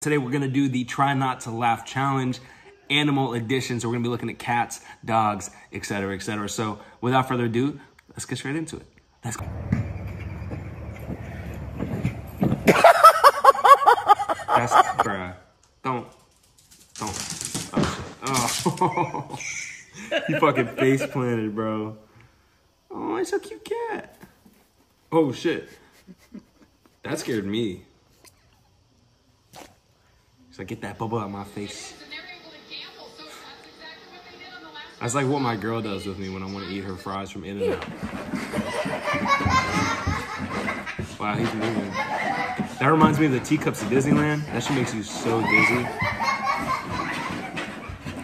Today we're gonna do the try not to laugh challenge, animal edition. So we're gonna be looking at cats, dogs, etc., etc. So without further ado, let's get straight into it. Let's go. That's bruh. Don't. Oh shit. You fucking face planted, bro. Oh, it's a cute cat. Oh shit. That scared me. So I get that bubble out of my face. That's like what my girl does with me when I want to eat her fries from In-N-Out. Wow, he's moving. That reminds me of the teacups at Disneyland. That shit makes you so dizzy.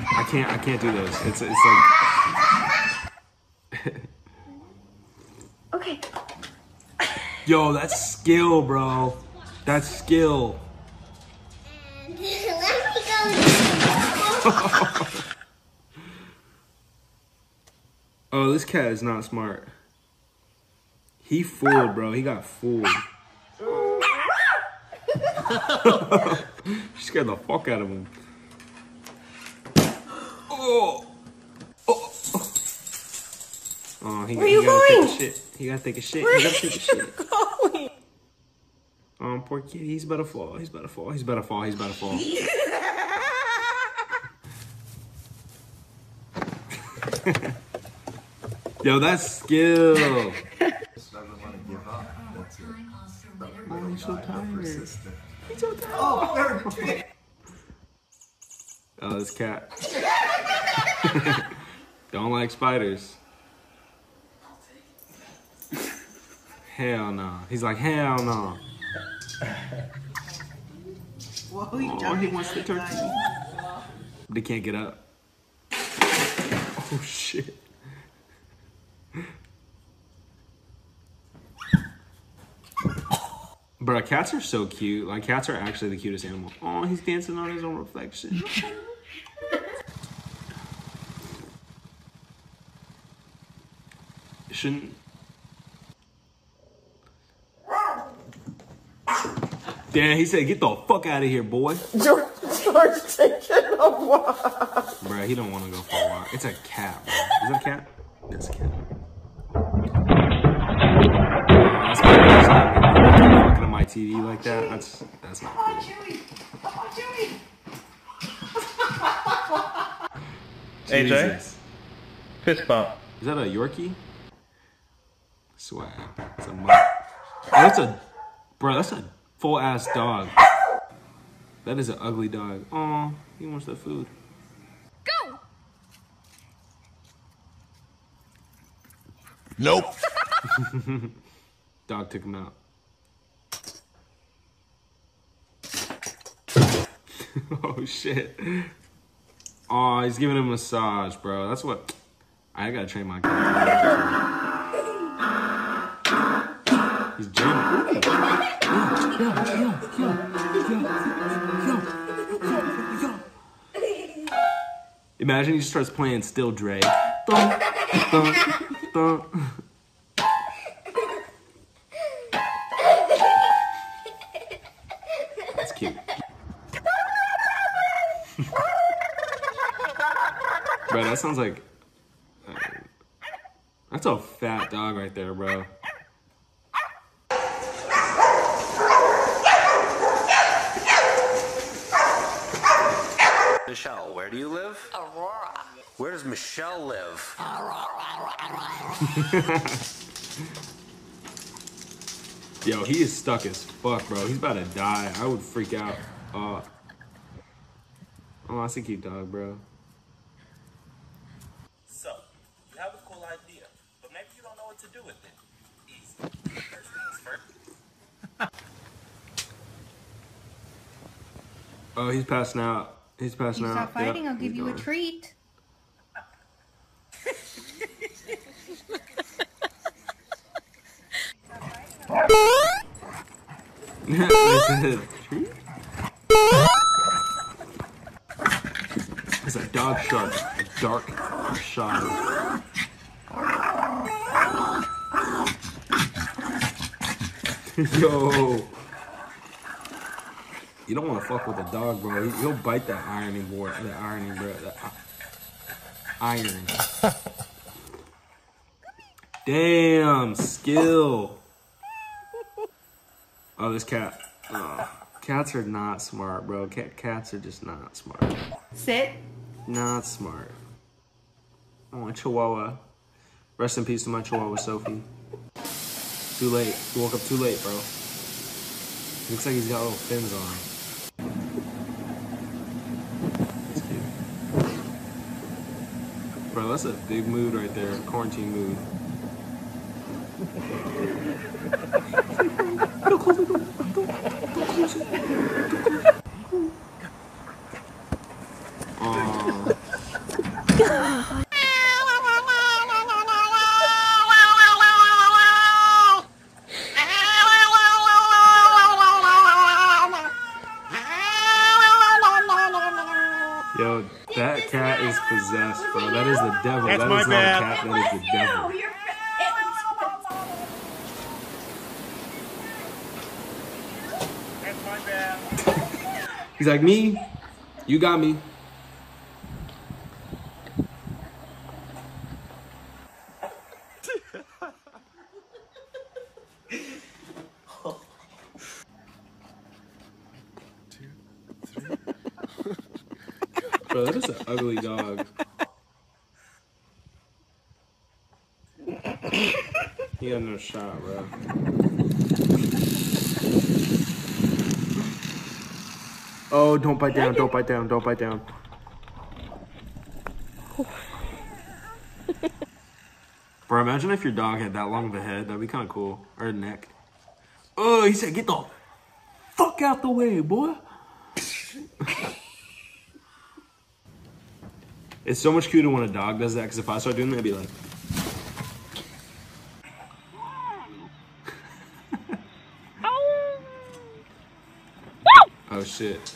I can't do those. It's like. Okay. Yo, that's skill, bro. That's skill. Let me go. Oh, this cat is not smart. He fooled, bro. He got fooled. She scared the fuck out of him. Oh. Oh. Oh, he gotta take a shit. He gotta take a shit. He gotta take a shit. Going? Oh, poor kitty. He's about to fall. He's about to fall. He's about to fall. He's about to fall. Yo, that's skill. Oh, he's so tired. He's so tired. Oh, this cat. Don't like spiders. Hell no. He's like, hell no. Oh, he wants the turkey. They can't get up. Oh, shit. Bro, cats are so cute. Like, cats are actually the cutest animal. Oh, he's dancing on his own reflection. Shouldn't... Damn, he said, get the fuck out of here, boy. George taking a walk. Bro, he don't want to go for a walk. It's a cat, bro. Is that a cat? It's a cat. That's not looking at my TV like that. That's not cool. Jumpy. Come on, Jumpy. AJ, fist bump. Is that a Yorkie? Swag. It's a mutt. Oh, that's a... Bro, that's a full-ass dog. That is an ugly dog. Aw, he wants that food. Go! Nope. Dog took him out. Oh, shit. Aw, he's giving him a massage, bro. That's what... I gotta train my cat. He's jamming. Yo. Imagine he starts playing Still Dre. Dun, dun, dun. That's cute. Bro, that sounds like... that's a fat dog right there, bro. Michelle, where do you live? Aurora. Where does Michelle live? Yo, he is stuck as fuck, bro. He's about to die. I would freak out. Oh, that's a cute dog, bro. So, you have a cool idea, but maybe you don't know what to do with it. Easy. First things first. Oh, he's passing out. He's passing out. Stop fighting, Yep, I'll give he's you a gone. treat. Treat? It's a dog shark. A dark shark. Yo. You don't want to fuck with a dog, bro. He'll bite that ironing board. That ironing, bro. That iron. Damn, skill. Oh, this cat. Oh, cats are not smart, bro. Cats are just not smart. Sit. Not smart. Oh, a chihuahua. Rest in peace to my chihuahua, Sophie. Too late. He woke up too late, bro. Looks like he's got little fins on. That's cute. Bro, that's a big mood right there. Quarantine mood. Don't close the door. Don't close it. Yo, that cat is possessed, bro. That is the devil. That's that my is bad. not a cat, that is the devil. That's my bad. He's like, me? You got me. Bro, that is an ugly dog. He got no shot, bro. Oh, don't bite down, don't bite down, don't bite down. Bro, imagine if your dog had that long of a head. That'd be kind of cool. Or a neck. Oh, he said, get the fuck out the way, boy. It's so much cuter when a dog does that, because if I start doing that, I'd be like... Oh, shit.